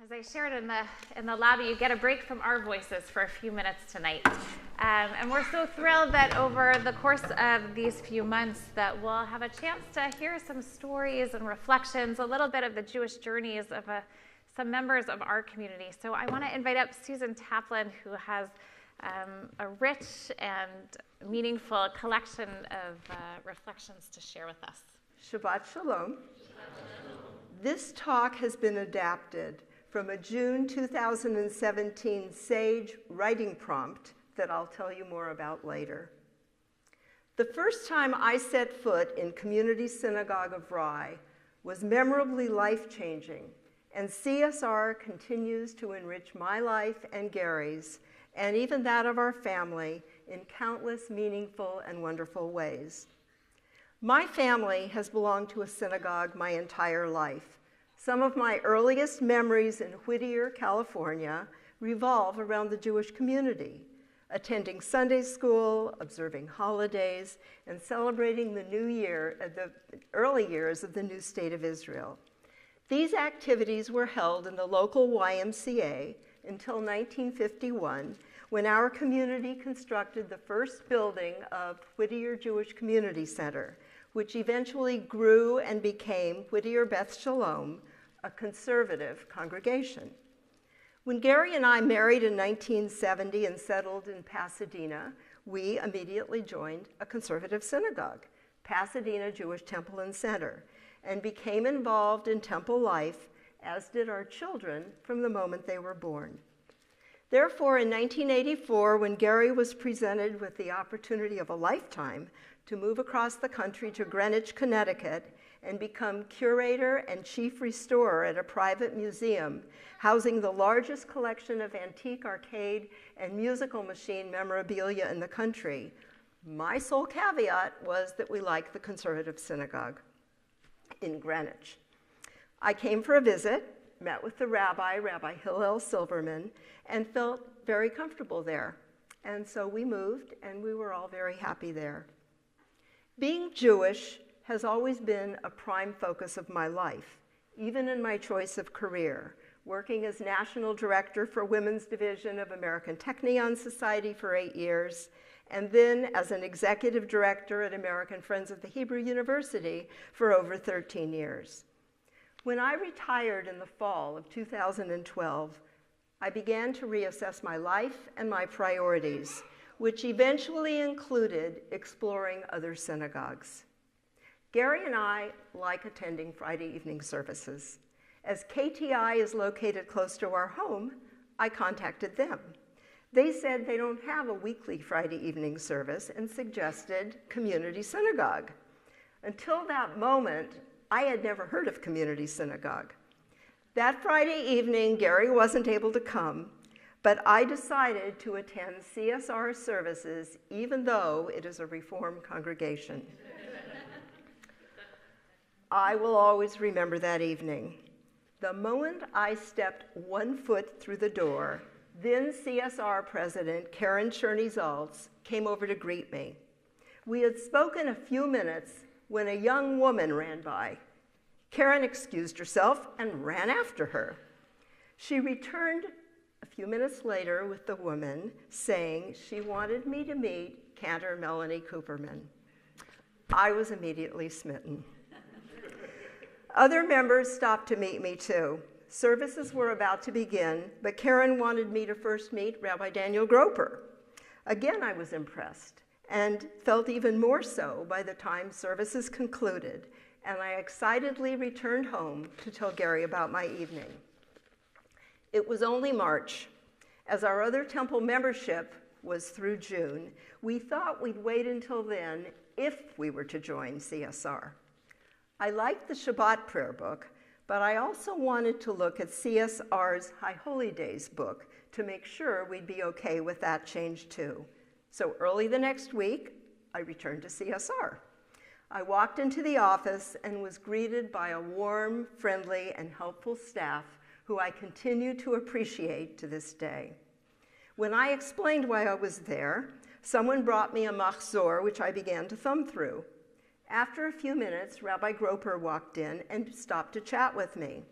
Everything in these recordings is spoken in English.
As I shared in the lobby, you get a break from our voices for a few minutes tonight. And we're so thrilled that over the course of these few months that we'll have a chance to hear some stories and reflections, a little bit of the Jewish journeys of some members of our community. So I want to invite up Susan Taplin, who has a rich and meaningful collection of reflections to share with us. Shabbat Shalom. This talk has been adapted from a June 2017 Sage writing prompt that I'll tell you more about later. The first time I set foot in Community Synagogue of Rye was memorably life-changing, and CSR continues to enrich my life and Gary's, and even that of our family, in countless meaningful and wonderful ways. My family has belonged to a synagogue my entire life. Some of my earliest memories in Whittier, California, revolve around the Jewish community, attending Sunday school, observing holidays, and celebrating the new year, the early years of the new state of Israel. These activities were held in the local YMCA until 1951, when our community constructed the first building of Whittier Jewish Community Center, which eventually grew and became Whittier Beth Shalom, a conservative congregation. When Gary and I married in 1970 and settled in Pasadena, we immediately joined a conservative synagogue, Pasadena Jewish Temple and Center, and became involved in temple life, as did our children from the moment they were born. Therefore, in 1984, when Gary was presented with the opportunity of a lifetime to move across the country to Greenwich, Connecticut, and become curator and chief restorer at a private museum housing the largest collection of antique arcade and musical machine memorabilia in the country, my sole caveat was that we liked the conservative synagogue in Greenwich. I came for a visit, met with the rabbi, Rabbi Hillel Silverman, and felt very comfortable there. And so we moved, and we were all very happy there. Being Jewish has always been a prime focus of my life, even in my choice of career, working as National Director for Women's Division of American Technion Society for 8 years, and then as an Executive Director at American Friends of the Hebrew University for over 13 years. When I retired in the fall of 2012, I began to reassess my life and my priorities, which eventually included exploring other synagogues. Gary and I like attending Friday evening services. As KTI is located close to our home, I contacted them. They said they don't have a weekly Friday evening service and suggested Community Synagogue. Until that moment, I had never heard of Community Synagogue. That Friday evening, Gary wasn't able to come, but I decided to attend CSR services even though it is a Reformed congregation. I will always remember that evening. The moment I stepped 1 foot through the door, then CSR President Karen Cherney-Zaltz came over to greet me. We had spoken a few minutes when a young woman ran by. Karen excused herself and ran after her. She returned a few minutes later with the woman, saying she wanted me to meet Cantor Melanie Cooperman. I was immediately smitten. Other members stopped to meet me too. Services were about to begin, but Karen wanted me to first meet Rabbi Daniel Groper. Again, I was impressed and felt even more so by the time services concluded, and I excitedly returned home to tell Gary about my evening. It was only March. As our other temple membership was through June, we thought we'd wait until then if we were to join CSR. I liked the Shabbat prayer book, but I also wanted to look at CSR's High Holy Days book to make sure we'd be okay with that change too. So early the next week, I returned to CSR. I walked into the office and was greeted by a warm, friendly, and helpful staff who I continue to appreciate to this day. When I explained why I was there, someone brought me a machzor, which I began to thumb through. After a few minutes, Rabbi Groper walked in and stopped to chat with me.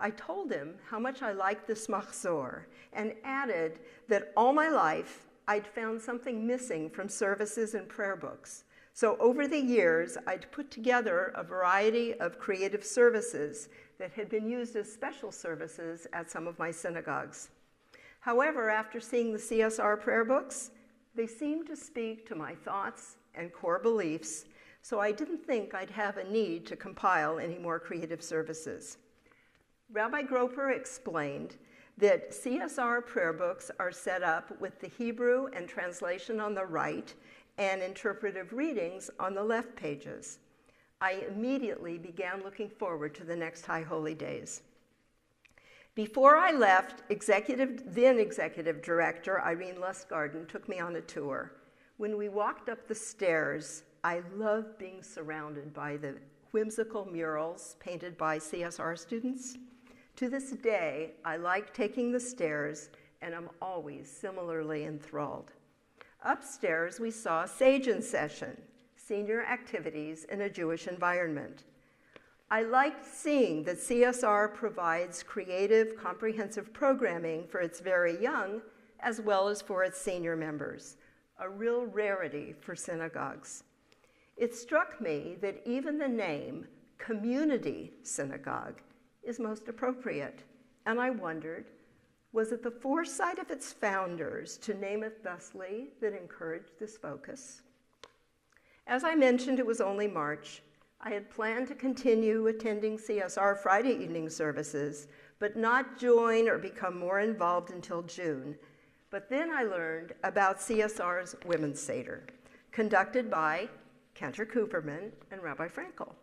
I told him how much I liked this machzor and added that all my life I'd found something missing from services and prayer books. So over the years, I'd put together a variety of creative services that had been used as special services at some of my synagogues. However, after seeing the CSR prayer books, they seemed to speak to my thoughts and core beliefs, so I didn't think I'd have a need to compile any more creative services. Rabbi Groper explained that CSR prayer books are set up with the Hebrew and translation on the right and interpretive readings on the left pages. I immediately began looking forward to the next High Holy Days. Before I left, then Executive Director Irene Lustgarten took me on a tour. When we walked up the stairs, I loved being surrounded by the whimsical murals painted by CSR students. To this day, I like taking the stairs, and I'm always similarly enthralled. Upstairs, we saw Sage in Session, senior activities in a Jewish environment. I liked seeing that CSR provides creative, comprehensive programming for its very young, as well as for its senior members, a real rarity for synagogues. It struck me that even the name, Community Synagogue, is most appropriate, and I wondered, was it the foresight of its founders to name it thusly that encouraged this focus? As I mentioned, it was only March. I had planned to continue attending CSR Friday evening services, but not join or become more involved until June. But then I learned about CSR's Women's Seder, conducted by Cantor Cooperman and Rabbi Frankel.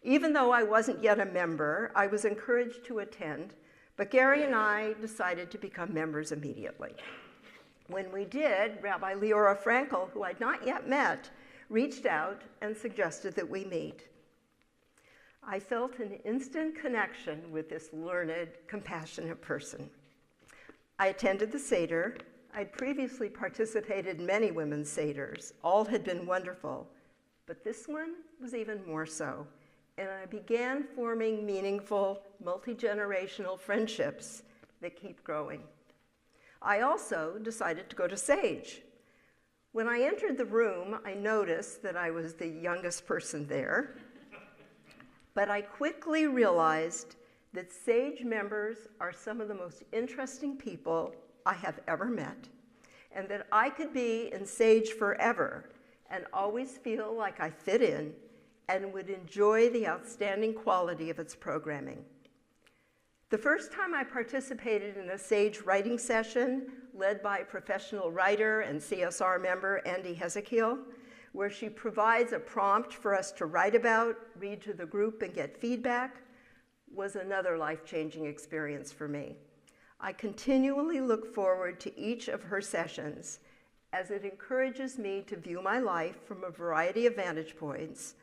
Even though I wasn't yet a member, I was encouraged to attend, but Gary and I decided to become members immediately. When we did, Rabbi Leora Frankel, who I'd not yet met, reached out and suggested that we meet. I felt an instant connection with this learned, compassionate person. I attended the Seder. I'd previously participated in many women's Seders. All had been wonderful, but this one was even more so. And I began forming meaningful, multi-generational friendships that keep growing. I also decided to go to Sage. When I entered the room, I noticed that I was the youngest person there, but I quickly realized that Sage members are some of the most interesting people I have ever met, and that I could be in Sage forever and always feel like I fit in and would enjoy the outstanding quality of its programming. The first time I participated in a Sage writing session led by professional writer and CSR member Andy Hezekiel, where she provides a prompt for us to write about, read to the group, and get feedback, was another life-changing experience for me. I continually look forward to each of her sessions as it encourages me to view my life from a variety of vantage points,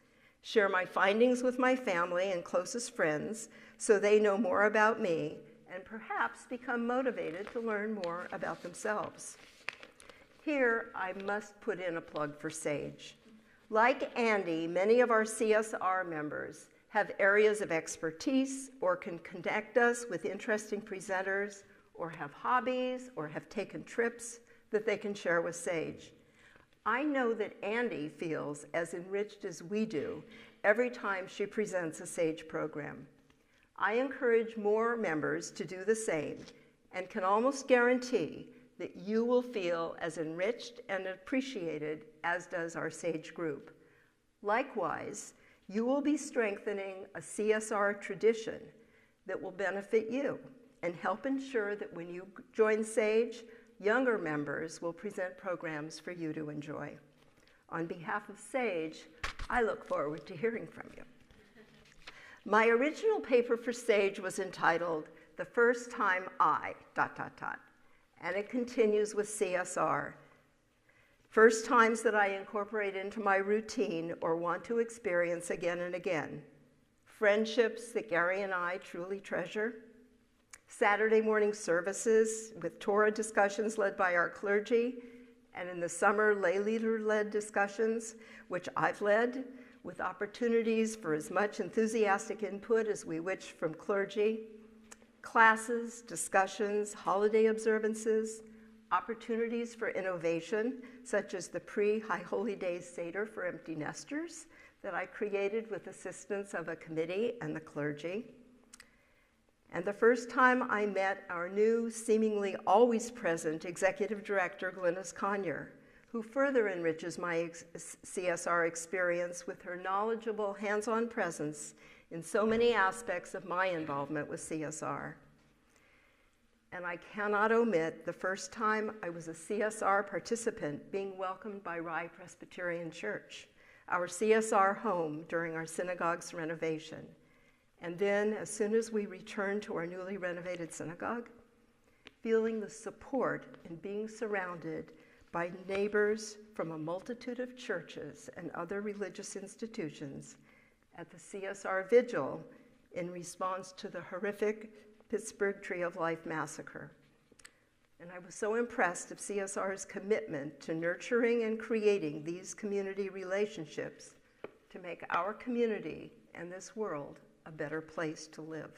share my findings with my family and closest friends so they know more about me, and perhaps become motivated to learn more about themselves. Here, I must put in a plug for Sage. Like Andy, many of our CSR members have areas of expertise or can connect us with interesting presenters or have hobbies or have taken trips that they can share with Sage. I know that Andy feels as enriched as we do every time she presents a Sage program. I encourage more members to do the same and can almost guarantee that you will feel as enriched and appreciated as does our Sage group. Likewise, you will be strengthening a CSR tradition that will benefit you and help ensure that when you join Sage, younger members will present programs for you to enjoy. On behalf of Sage, I look forward to hearing from you. My original paper for Sage was entitled, "The First Time I, ... and it continues with CSR. First times that I incorporate into my routine or want to experience again and again. Friendships that Gary and I truly treasure. Saturday morning services with Torah discussions led by our clergy, and in the summer, lay leader-led discussions, which I've led, with opportunities for as much enthusiastic input as we wish from clergy. classes, discussions, holiday observances, opportunities for innovation, such as the pre-High Holy Days Seder for empty nesters that I created with assistance of a committee and the clergy. And the first time I met our new, seemingly always present executive director, Glynis Conyer, who further enriches my CSR experience with her knowledgeable hands-on presence in so many aspects of my involvement with CSR. And I cannot omit the first time I was a CSR participant being welcomed by Rye Presbyterian Church, our CSR home during our synagogue's renovation. And then, as soon as we returned to our newly renovated synagogue, feeling the support and being surrounded by neighbors from a multitude of churches and other religious institutions at the CSR Vigil in response to the horrific Pittsburgh Tree of Life massacre. And I was so impressed of CSR's commitment to nurturing and creating these community relationships to make our community and this world a better place to live.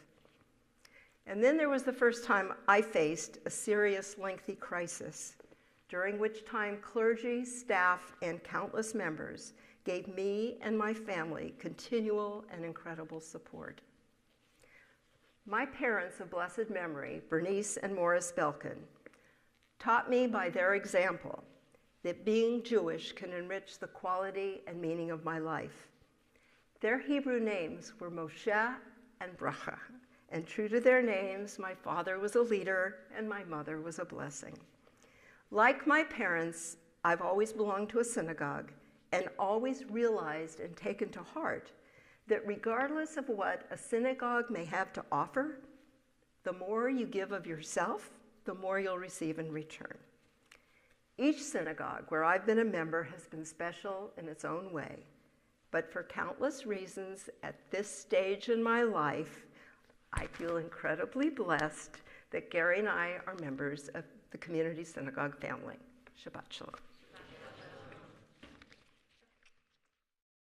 And then there was the first time I faced a serious, lengthy crisis, during which time clergy, staff, and countless members gave me and my family continual and incredible support. My parents of blessed memory, Bernice and Morris Belkin, taught me by their example that being Jewish can enrich the quality and meaning of my life. Their Hebrew names were Moshe and Bracha, and true to their names, my father was a leader and my mother was a blessing. Like my parents, I've always belonged to a synagogue and always realized and taken to heart that regardless of what a synagogue may have to offer, the more you give of yourself, the more you'll receive in return. Each synagogue where I've been a member has been special in its own way, but for countless reasons at this stage in my life, I feel incredibly blessed that Gary and I are members of the Community Synagogue family. Shabbat Shalom.